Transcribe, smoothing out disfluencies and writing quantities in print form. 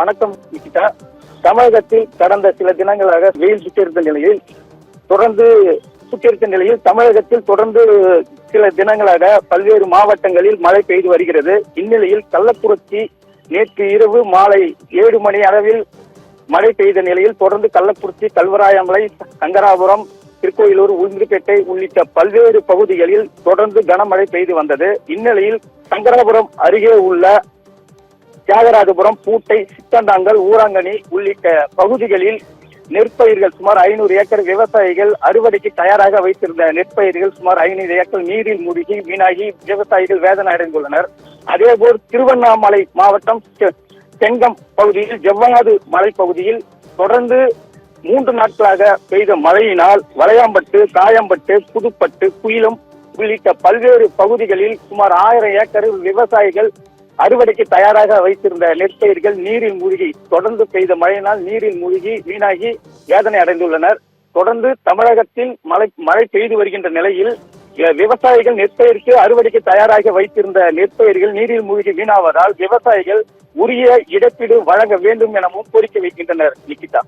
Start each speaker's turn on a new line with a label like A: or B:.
A: வணக்கம் நிகிதா. தமிழகத்தில் கடந்த சில தினங்களாக வெயில் சுட்டிருந்த நிலையில் தமிழகத்தில் தொடர்ந்து சில தினங்களாக பல்வேறு மாவட்டங்களில் மழை பெய்து வருகிறது. இந்நிலையில் கள்ளக்குறிச்சி நேற்று இரவு மாலை 7 மணி அளவில் மழை பெய்த நிலையில் தொடர்ந்து கள்ளக்குறிச்சி, கல்வராயமலை, சங்கராபுரம், திருக்கோயிலூர், உளுந்தூர்பேட்டை உள்ளிட்ட பல்வேறு பகுதிகளில் தொடர்ந்து கனமழை பெய்து வந்தது. இந்நிலையில் சங்கராபுரம் அருகே உள்ள தியாகராஜபுரம், பூட்டை, சித்தண்டாங்கல், ஊராங்கனி உள்ளிட்ட பகுதிகளில் நெற்பயிர்கள் சுமார் 500 ஏக்கர் விவசாயிகள் அறுவடைக்கு தயாராக வைத்திருந்த நெற்பயிர்கள் சுமார் 500 ஏக்கர் நீரில் மூழ்கி வீணாகி விவசாயிகள் வேதனை அடைந்துள்ளனர். அதேபோல் திருவண்ணாமலை மாவட்டம் செங்கம் பகுதியில் ஜவ்வாது மலை பகுதியில் தொடர்ந்து 3 நாட்களாக பெய்த மழையினால் வளையாம்பட்டு, காயம்பட்டு, புதுப்பட்டு, குயிலம் உள்ளிட்ட பல்வேறு பகுதிகளில் சுமார் 1000 ஏக்கர் விவசாயிகள் அறுவடைக்கு தயாராக வைத்திருந்த நெற்பயிர்கள் நீரில் மூழ்கி தொடர்ந்து பெய்த மழையினால் நீரில் மூழ்கி வீணாகி வேதனை அடைந்துள்ளனர். தொடர்ந்து தமிழகத்தில் மழை பெய்து வருகின்ற நிலையில் விவசாயிகள் நெற்பயிருக்கு அறுவடைக்கு தயாராக வைத்திருந்த நெற்பயிர்கள் நீரில் மூழ்கி வீணாவதால் விவசாயிகள் உரிய இழப்பீடு வழங்க வேண்டும் எனவும் கோரிக்கை வைக்கின்றனர். நிகிதா.